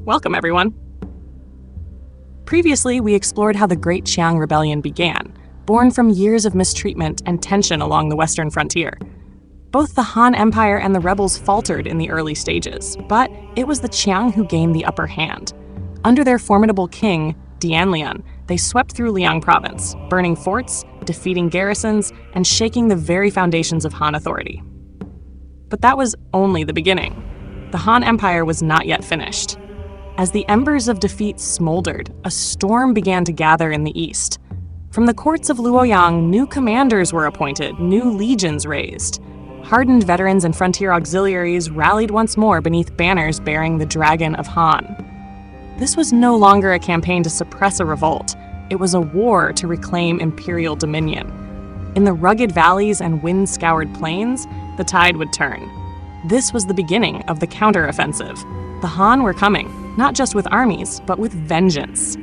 Welcome, everyone. Previously, we explored how the Great Qiang Rebellion began, born from years of mistreatment and tension along the western frontier. Both the Han Empire and the rebels faltered in the early stages, but it was the Qiang who gained the upper hand. Under their formidable king, Dianlian, they swept through Liang province, burning forts, defeating garrisons, and shaking the very foundations of Han authority. But that was only the beginning. The Han Empire was not yet finished. As the embers of defeat smoldered, a storm began to gather in the east. From the courts of Luoyang, new commanders were appointed, new legions raised. Hardened veterans and frontier auxiliaries rallied once more beneath banners bearing the Dragon of Han. This was no longer a campaign to suppress a revolt. It was a war to reclaim imperial dominion. In the rugged valleys and wind-scoured plains, the tide would turn. This was the beginning of the counter-offensive. The Han were coming, not just with armies, but with vengeance.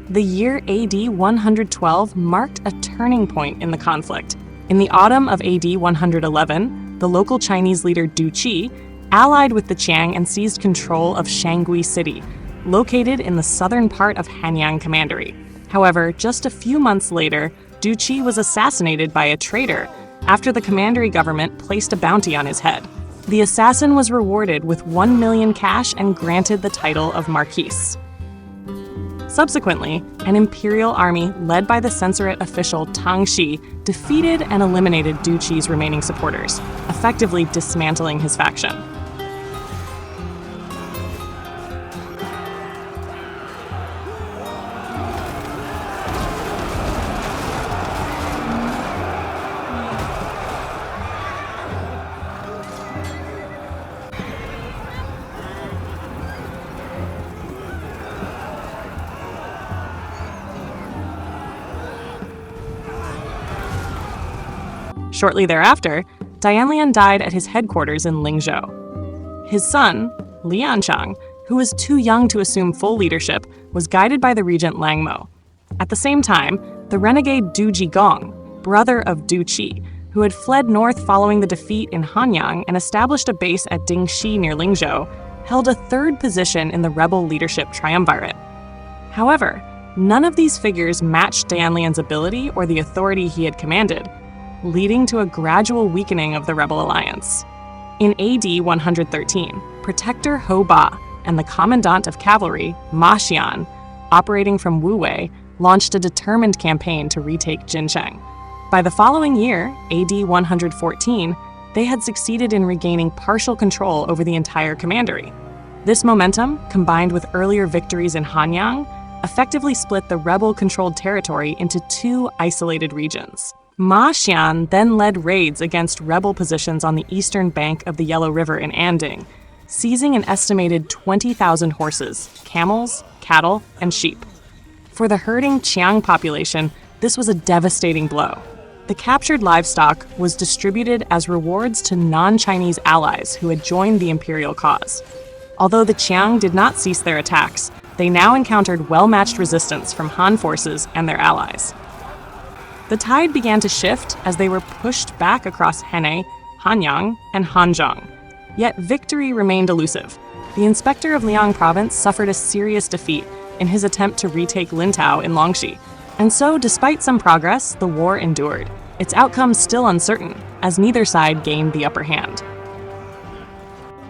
The year AD 112 marked a turning point in the conflict. In the autumn of AD 111, the local Chinese leader Du Qi allied with the Qiang and seized control of Shangui City, located in the southern part of Hanyang Commandery. However, just a few months later, Du Qi was assassinated by a traitor after the Commandery government placed a bounty on his head. The assassin was rewarded with 1 million cash and granted the title of Marquis. Subsequently, an imperial army led by the censorate official Tang Xi defeated and eliminated Du Qi's remaining supporters, effectively dismantling his faction. Shortly thereafter, Dianlian died at his headquarters in Lingzhou. His son, Lianchang, who was too young to assume full leadership, was guided by the regent Langmo. At the same time, the renegade Du Jigong, brother of Du Qi, who had fled north following the defeat in Hanyang and established a base at Deng Zhi near Lingzhou, held a third position in the rebel leadership triumvirate. However, none of these figures matched Dianlian's ability or the authority he had commanded, leading to a gradual weakening of the rebel alliance. In AD 113, Protector Ho Ba and the Commandant of Cavalry, Ma Xian, operating from Wuwei, launched a determined campaign to retake Jincheng. By the following year, AD 114, they had succeeded in regaining partial control over the entire commandery. This momentum, combined with earlier victories in Hanyang, effectively split the rebel-controlled territory into two isolated regions. Ma Xian then led raids against rebel positions on the eastern bank of the Yellow River in Anding, seizing an estimated 20,000 horses, camels, cattle, and sheep. For the herding Qiang population, this was a devastating blow. The captured livestock was distributed as rewards to non-Chinese allies who had joined the imperial cause. Although the Qiang did not cease their attacks, they now encountered well-matched resistance from Han forces and their allies. The tide began to shift as they were pushed back across Henne, Hanyang, and Hanzhong. Yet victory remained elusive. The inspector of Liang province suffered a serious defeat in his attempt to retake Lintao in Longxi. And so, despite some progress, the war endured. Its outcome still uncertain, as neither side gained the upper hand.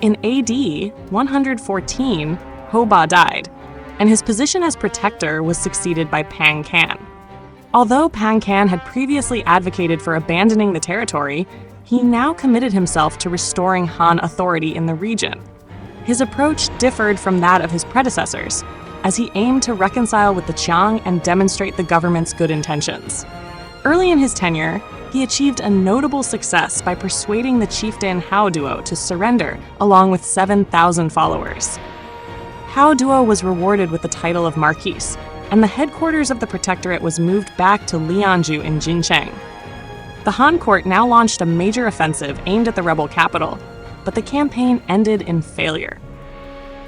In AD 114, Ho Ba died, and his position as protector was succeeded by Pang Can. Although Pang Can had previously advocated for abandoning the territory, he now committed himself to restoring Han authority in the region. His approach differed from that of his predecessors, as he aimed to reconcile with the Qiang and demonstrate the government's good intentions. Early in his tenure, he achieved a notable success by persuading the chieftain Hao Duo to surrender, along with 7,000 followers. Hao Duo was rewarded with the title of Marquis, and the headquarters of the Protectorate was moved back to Lianju in Jincheng. The Han court now launched a major offensive aimed at the rebel capital, but the campaign ended in failure.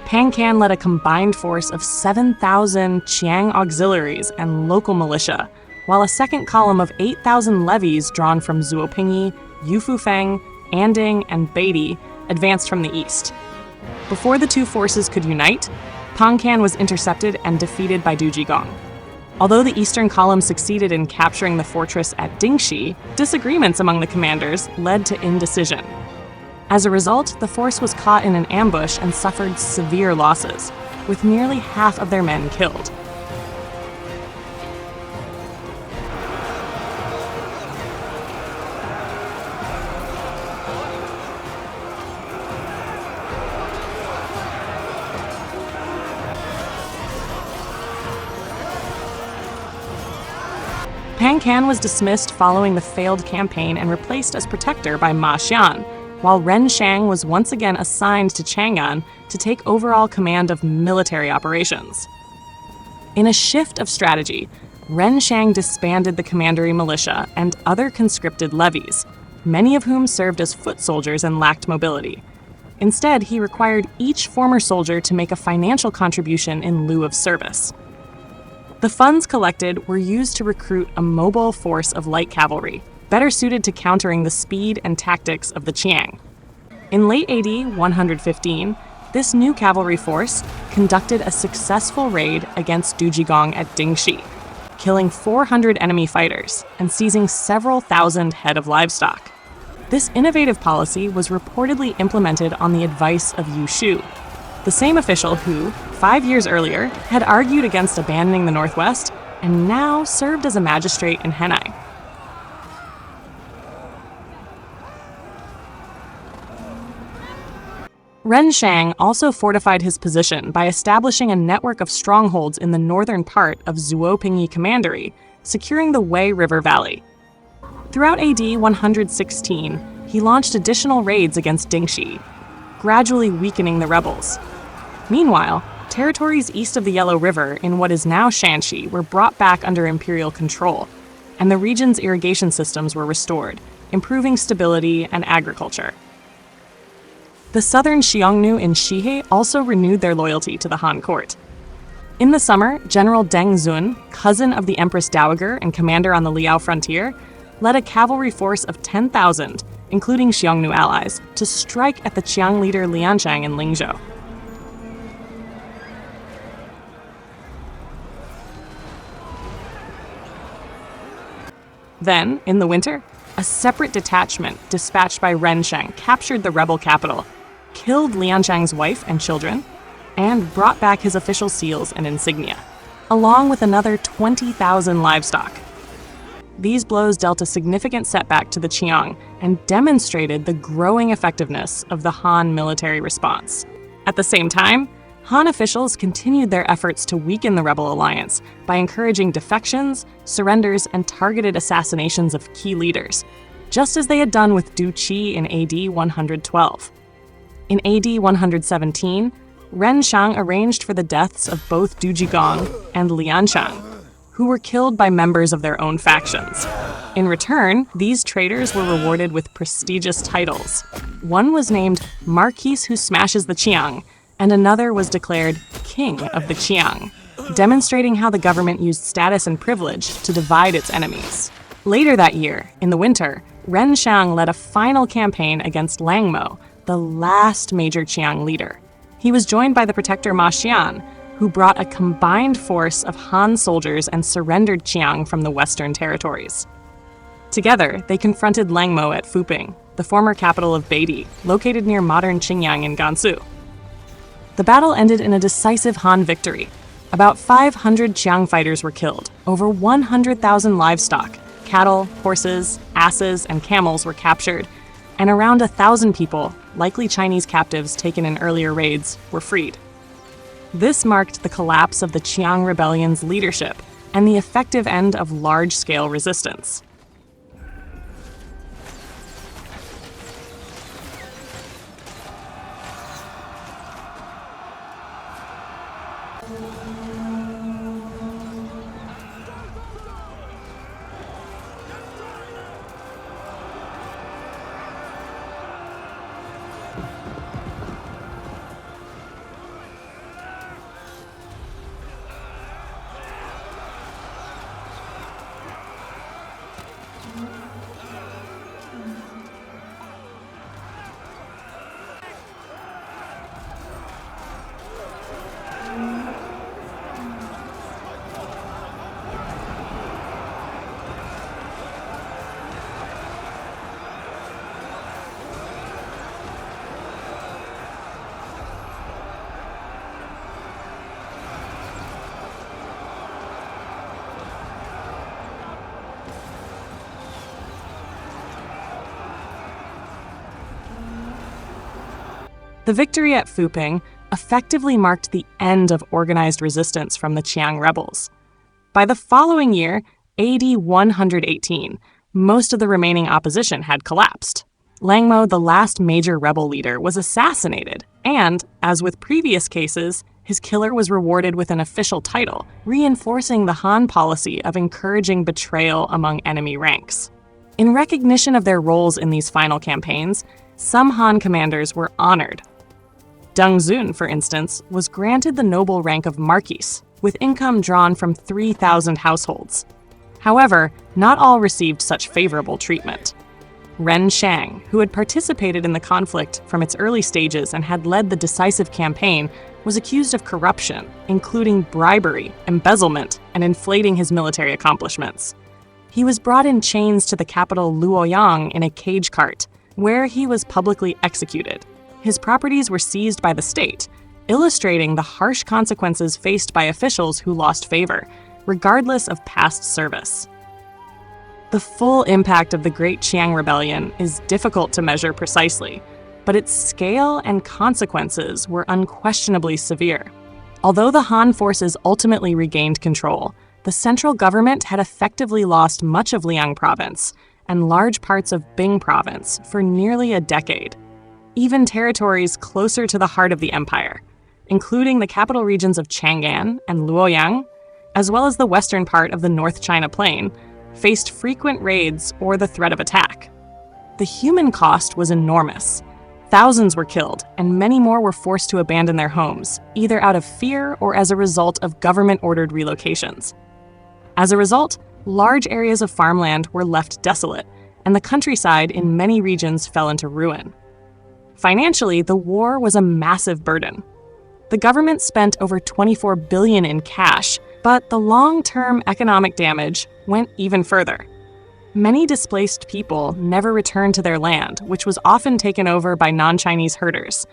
Pang Can led a combined force of 7,000 Qiang auxiliaries and local militia, while a second column of 8,000 levies drawn from Zuopingyi, Yufufeng, Anding, and Beatty advanced from the east. Before the two forces could unite, Pangcan was intercepted and defeated by Jigong. Although the Eastern Column succeeded in capturing the fortress at Dingxi, disagreements among the commanders led to indecision. As a result, the force was caught in an ambush and suffered severe losses, with nearly half of their men killed. Pangcan was dismissed following the failed campaign and replaced as protector by Ma Xian, while Ren Shang was once again assigned to Chang'an to take overall command of military operations. In a shift of strategy, Ren Shang disbanded the commandery militia and other conscripted levies, many of whom served as foot soldiers and lacked mobility. Instead, he required each former soldier to make a financial contribution in lieu of service. The funds collected were used to recruit a mobile force of light cavalry, better suited to countering the speed and tactics of the Qiang. In late AD 115, this new cavalry force conducted a successful raid against Jigong at Dingxi, killing 400 enemy fighters and seizing several thousand head of livestock. This innovative policy was reportedly implemented on the advice of Yu Shu, the same official who, 5 years earlier, had argued against abandoning the Northwest and now served as a magistrate in Henai. Ren Shang also fortified his position by establishing a network of strongholds in the northern part of Zuopingyi Commandery, securing the Wei River Valley. Throughout AD 116, he launched additional raids against Dingxi, gradually weakening the rebels. Meanwhile, territories east of the Yellow River in what is now Shanxi were brought back under imperial control, and the region's irrigation systems were restored, improving stability and agriculture. The southern Xiongnu in Shihe also renewed their loyalty to the Han court. In the summer, General Deng Zhi, cousin of the Empress Dowager and commander on the Liao frontier, led a cavalry force of 10,000, including Xiongnu allies, to strike at the Qiang leader Lianchang in Lingzhou. Then, in the winter, a separate detachment dispatched by Ren Shang captured the rebel capital, killed Lianchang's wife and children, and brought back his official seals and insignia, along with another 20,000 livestock. These blows dealt a significant setback to the Qiang and demonstrated the growing effectiveness of the Han military response. At the same time, Han officials continued their efforts to weaken the rebel alliance by encouraging defections, surrenders, and targeted assassinations of key leaders, just as they had done with Du Qi in AD 112. In AD 117, Ren Shang arranged for the deaths of both Du Jigong and Lianchang, who were killed by members of their own factions. In return, these traitors were rewarded with prestigious titles. One was named Marquis who smashes the Qiang, and another was declared King of the Qiang, demonstrating how the government used status and privilege to divide its enemies. Later that year, in the winter, Ren Shang led a final campaign against Langmo, the last major Qiang leader. He was joined by the protector Ma Xian, who brought a combined force of Han soldiers and surrendered Qiang from the western territories. Together, they confronted Langmo at Fuping, the former capital of Beidi, located near modern Qingyang in Gansu. The battle ended in a decisive Han victory. About 500 Qiang fighters were killed, over 100,000 livestock, cattle, horses, asses, and camels were captured, and around 1,000 people, likely Chinese captives taken in earlier raids, were freed. This marked the collapse of the Qiang Rebellion's leadership and the effective end of large-scale resistance. The victory at Fuping effectively marked the end of organized resistance from the Qiang rebels. By the following year, AD 118, most of the remaining opposition had collapsed. Langmo, the last major rebel leader, was assassinated, and, as with previous cases, his killer was rewarded with an official title, reinforcing the Han policy of encouraging betrayal among enemy ranks. In recognition of their roles in these final campaigns, some Han commanders were honored. Deng Zhi, for instance, was granted the noble rank of Marquis, with income drawn from 3,000 households. However, not all received such favorable treatment. Ren Shang, who had participated in the conflict from its early stages and had led the decisive campaign, was accused of corruption, including bribery, embezzlement, and inflating his military accomplishments. He was brought in chains to the capital Luoyang in a cage cart, where he was publicly executed. His properties were seized by the state, illustrating the harsh consequences faced by officials who lost favor, regardless of past service. The full impact of the Great Qiang Rebellion is difficult to measure precisely, but its scale and consequences were unquestionably severe. Although the Han forces ultimately regained control, the central government had effectively lost much of Liang province and large parts of Bing province for nearly a decade. Even territories closer to the heart of the empire, including the capital regions of Chang'an and Luoyang, as well as the western part of the North China Plain, faced frequent raids or the threat of attack. The human cost was enormous. Thousands were killed, and many more were forced to abandon their homes, either out of fear or as a result of government-ordered relocations. As a result, large areas of farmland were left desolate, and the countryside in many regions fell into ruin. Financially, the war was a massive burden. The government spent over $24 billion in cash, but the long-term economic damage went even further. Many displaced people never returned to their land, which was often taken over by non-Chinese herders,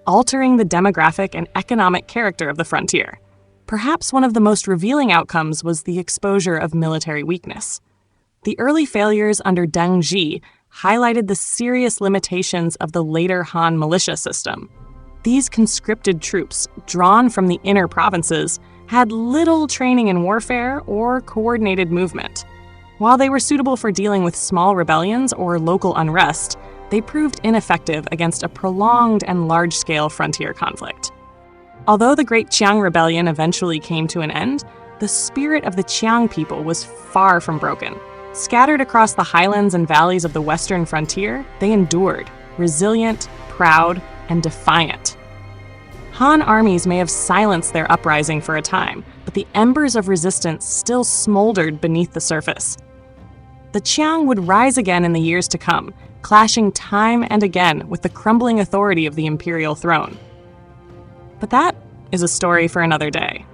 altering the demographic and economic character of the frontier. Perhaps one of the most revealing outcomes was the exposure of military weakness. The early failures under Deng Zhi highlighted the serious limitations of the later Han militia system. These conscripted troops, drawn from the inner provinces, had little training in warfare or coordinated movement. While they were suitable for dealing with small rebellions or local unrest, they proved ineffective against a prolonged and large-scale frontier conflict. Although the Great Qiang Rebellion eventually came to an end, the spirit of the Qiang people was far from broken. Scattered across the highlands and valleys of the western frontier, they endured, resilient, proud, and defiant. Han armies may have silenced their uprising for a time, but the embers of resistance still smoldered beneath the surface. The Qiang would rise again in the years to come, clashing time and again with the crumbling authority of the imperial throne. But that is a story for another day.